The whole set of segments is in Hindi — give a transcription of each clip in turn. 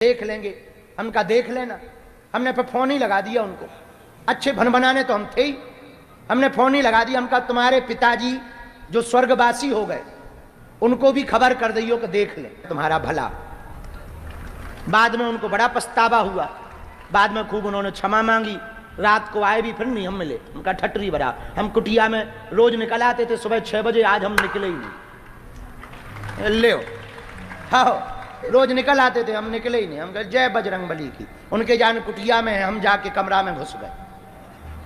देख लेंगे। हम कहा देख लेना। हमने फिर फोन ही लगा दिया उनको। अच्छे भन बनाने तो हम थे ही, हमने फोन ही लगा दिया। हम कहा तुम्हारे पिताजी जो स्वर्गवासी हो गए उनको भी खबर कर दियो कि देख ले तुम्हारा भला। बाद में उनको बड़ा पछतावा हुआ, बाद में खूब उन्होंने क्षमा मांगी। रात को आए भी फिर नहीं हम मिले। उनका ठटरी भरा। हम कुटिया में रोज निकल आते थे सुबह 6 बजे, आज हम निकले ही नहीं। ले हाँ, रोज निकल आते थे, हम निकले ही नहीं। हम कहे जय बजरंग बली की। उनके जान कुटिया में है, हम जाके कमरा में घुस गए।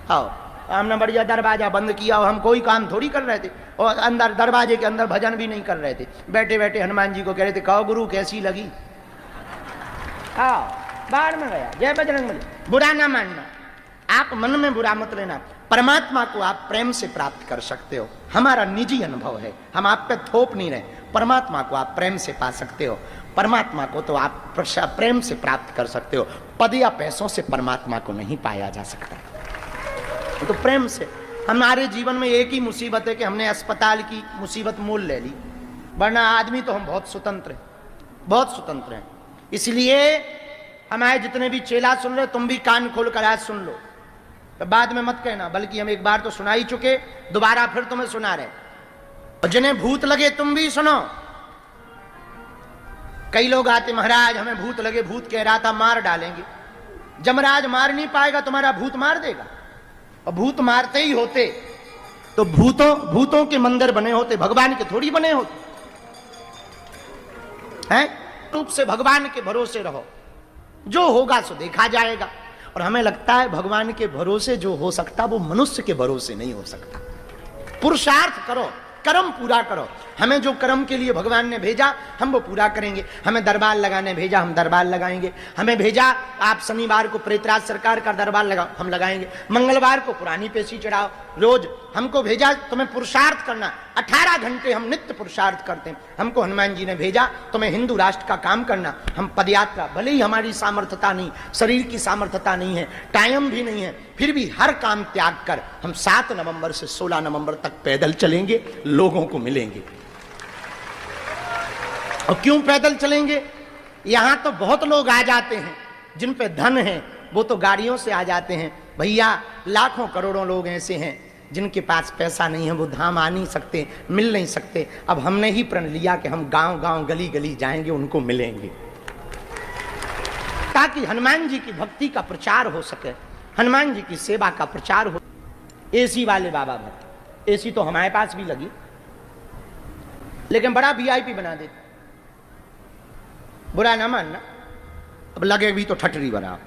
हाँ, हमने बढ़िया दरवाजा बंद किया और हम कोई काम थोड़ी कर रहे थे, और अंदर दरवाजे के अंदर भजन भी नहीं कर रहे थे। बैठे बैठे हनुमान जी को कह रहे थे कहो गुरु कैसी लगी। हाँ, बाहर में गया। जय बजरंग बली। बुरा ना मानना, आप मन में बुरा मत लेना। परमात्मा को आप प्रेम से प्राप्त कर सकते हो। हमारा निजी अनुभव है, हम आप पे थोप नहीं रहे। परमात्मा को आप प्रेम से पा सकते हो। परमात्मा को तो आप प्रेम से प्राप्त कर सकते हो। पद या पैसों से परमात्मा को नहीं पाया जा सकता, तो प्रेम से। हमारे जीवन में एक ही मुसीबत है कि हमने अस्पताल की मुसीबत मोल ले ली, वरना आदमी तो हम बहुत स्वतंत्र हैं, बहुत स्वतंत्र हैं। इसलिए हमारे जितने भी चेला सुन रहे, तुम भी कान खोल कर आज सुन लो, तो बाद में मत कहना, बल्कि हम एक बार तो सुना ही चुके, दोबारा फिर तुम्हें सुना रहे। और जिन्हें भूत लगे तुम भी सुनो। कई लोग आते महाराज हमें भूत लगे, भूत कह रहा था मार डालेंगे। जमराज मार नहीं पाएगा, तुम्हारा भूत मार देगा। और भूत मारते ही होते तो भूतों के मंदिर बने होते, भगवान के थोड़ी बने होते हैं। रूप से भगवान के भरोसे रहो, जो होगा सो देखा जाएगा। और हमें लगता है भगवान के भरोसे जो हो सकता वो मनुष्य के भरोसे नहीं हो सकता। पुरुषार्थ करो, कर्म पूरा करो। हमें जो कर्म के लिए भगवान ने भेजा हम वो पूरा करेंगे। हमें दरबार लगाने भेजा, हम दरबार लगाएंगे। हमें भेजा आप शनिवार को प्रेतराज सरकार का दरबार लगाओ, हम लगाएंगे। मंगलवार को पुरानी पेशी चढ़ाओ। रोज हमको भेजा तुम्हें पुरुषार्थ करना। 18 घंटे हम नित्य पुरुषार्थ करते हैं। हमको हनुमान जी ने भेजा तुम्हें हिंदू राष्ट्र का काम करना। हम पदयात्रा, भले ही हमारी सामर्थ्यता नहीं, शरीर की सामर्थ्यता नहीं है, टाइम भी नहीं है, फिर भी हर काम त्याग कर हम 7 नवंबर से 16 नवंबर तक पैदल चलेंगे, लोगों को मिलेंगे। और क्यों पैदल चलेंगे? यहां तो बहुत लोग आ जाते हैं जिन पे धन है, वो तो गाड़ियों से आ जाते हैं। भैया लाखों करोड़ों लोग ऐसे हैं जिनके पास पैसा नहीं है, वो धाम आ नहीं सकते, मिल नहीं सकते। अब हमने ही प्रण लिया कि हम गांव गांव गली गली जाएंगे, उनको मिलेंगे, ताकि हनुमान जी की भक्ति का प्रचार हो सके, हनुमान जी की सेवा का प्रचार हो। एसी वाले बाबा भक्त, एसी तो हमारे पास भी लगी, लेकिन बड़ा वीआईपी बना देते। बुरा ना मानना, अब लगे भी तो ठटरी बना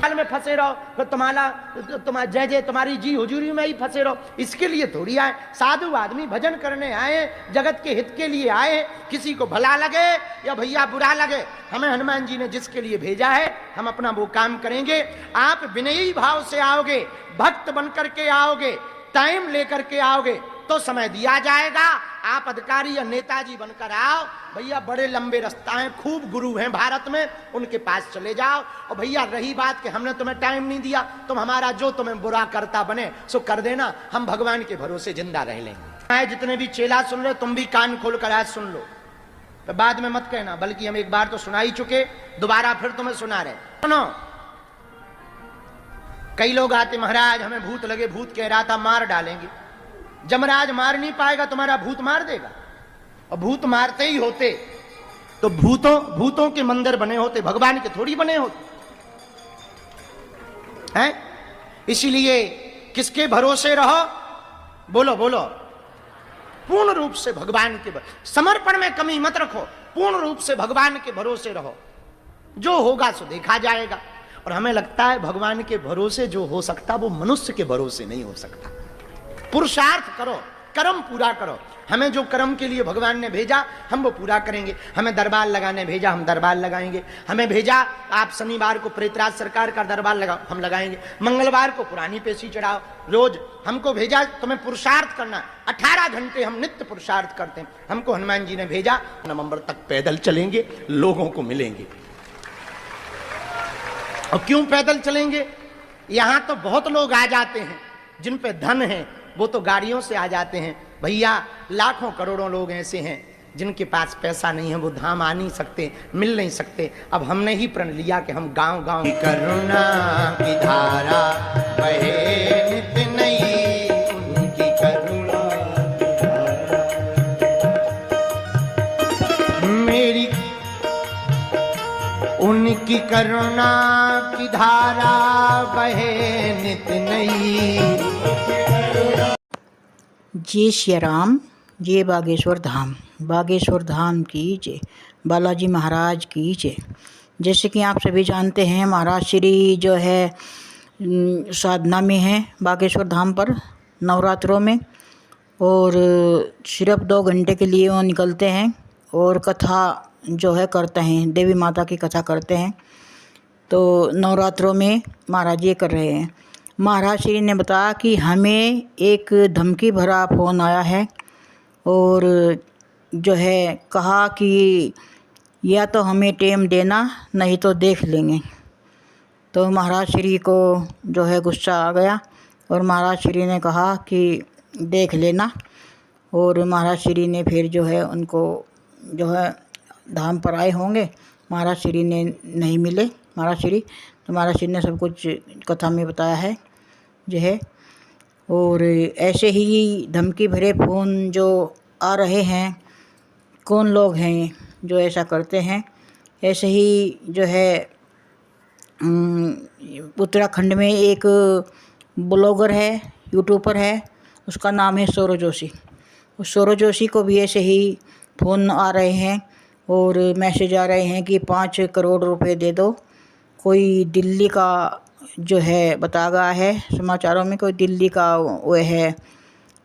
में फंसे रहो, फिर तुम्हारा जय जय तुम्हारी जी हुजूरी में ही फंसे रहो। इसके लिए थोड़ी आए। साधु आदमी भजन करने आए, जगत के हित के लिए आए। किसी को भला लगे या भैया बुरा लगे, हमें हनुमान जी ने जिसके लिए भेजा है हम अपना वो काम करेंगे। आप विनयी भाव से आओगे, भक्त बनकर के आओगे, टाइम लेकर के आओगे तो समय दिया जाएगा। आप अधिकारी या नेताजी बनकर आओ, भैया बड़े लंबे रास्ता हैं, खूब गुरु हैं भारत में, उनके पास चले जाओ। और भैया रही बात कि हमने तुम्हें टाइम नहीं दिया, तुम हमारा जो तुम्हें बुरा करता बने सो कर देना, हम भगवान के भरोसे जिंदा रह लेंगे। जितने भी चेला सुन रहे तुम भी कान खोल कर आज सुन लो, तो बाद में मत कहना, बल्कि हम एक बार तो सुना ही चुके, दोबारा फिर तुम्हें सुना रहे। सुनो, कई लोग आते महाराज हमें भूत लगे, भूत कह रहा था मार डालेंगे। जमराज मार नहीं पाएगा, तुम्हारा भूत मार देगा। और भूत मारते ही होते तो भूतों के मंदिर बने होते, भगवान के थोड़ी बने होते हैं। इसीलिए किसके भरोसे रहो? बोलो बोलो, पूर्ण रूप से भगवान के समर्पण में कमी मत रखो, पूर्ण रूप से भगवान के भरोसे रहो, जो होगा सो देखा जाएगा। और हमें लगता है भगवान के भरोसे जो हो सकता वो मनुष्य के भरोसे नहीं हो सकता। पुरुषार्थ करो, कर्म पूरा करो। हमें जो कर्म के लिए भगवान ने भेजा हम वो पूरा करेंगे। हमें दरबार लगाने भेजा, हम दरबार लगाएंगे। हमें भेजा आप शनिवार को प्रेतराज सरकार का दरबार लगाओ, हम लगाएंगे। मंगलवार को पुरानी पेशी चढ़ाओ। रोज हमको भेजा तुम्हें पुरुषार्थ करना। 18 घंटे हम नित्य पुरुषार्थ करते हैं। हमको हनुमान जी ने भेजा नवंबर तक पैदल चलेंगे, लोगों को मिलेंगे। और क्यों पैदल चलेंगे? यहां तो बहुत लोग आ जाते हैं जिन पे धन है, वो तो गाड़ियों से आ जाते हैं। भैया लाखों करोड़ों लोग ऐसे हैं जिनके पास पैसा नहीं है वो धाम आ नहीं सकते, मिल नहीं सकते। अब हमने ही प्रण लिया कि हम गांव गांव करुणा की धारा बहे नित नई, उनकी करुणा मेरी, उनकी करुणा की धारा बहे नित नई। जय श्री राम, जय बागेश्वर धाम। बागेश्वर धाम की जय, बालाजी महाराज की जय। जैसे कि आप सभी जानते हैं, महाराज श्री जो है साधना में है बागेश्वर धाम पर नवरात्रों में, और सिर्फ 2 घंटे के लिए वो निकलते हैं और कथा जो है करते हैं, देवी माता की कथा करते हैं। तो नवरात्रों में महाराज ये कर रहे हैं। महाराज श्री ने बताया कि हमें एक धमकी भरा फ़ोन आया है और जो है कहा कि या तो हमें टाइम देना, नहीं तो देख लेंगे। तो महाराज श्री को जो है गुस्सा आ गया और महाराज श्री ने कहा कि देख लेना। और महाराज श्री ने फिर जो है उनको जो है धाम पर आए होंगे, महाराज श्री ने नहीं मिले महाराज श्री, तो महाराज श्री ने सब कुछ कथा में बताया है जो है। और ऐसे ही धमकी भरे फ़ोन जो आ रहे हैं, कौन लोग हैं जो ऐसा करते हैं। ऐसे ही जो है उत्तराखंड में एक ब्लॉगर है, यूट्यूबर है, उसका नाम है सौरव जोशी। उस सौरव जोशी को भी ऐसे ही फ़ोन आ रहे हैं और मैसेज आ रहे हैं कि 5 करोड़ रुपए दे दो। कोई दिल्ली का जो है बता गया है समाचारों में, कोई दिल्ली का वो है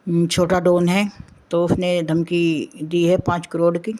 छोटा डॉन है, तो उसने धमकी दी है 5 करोड़ की।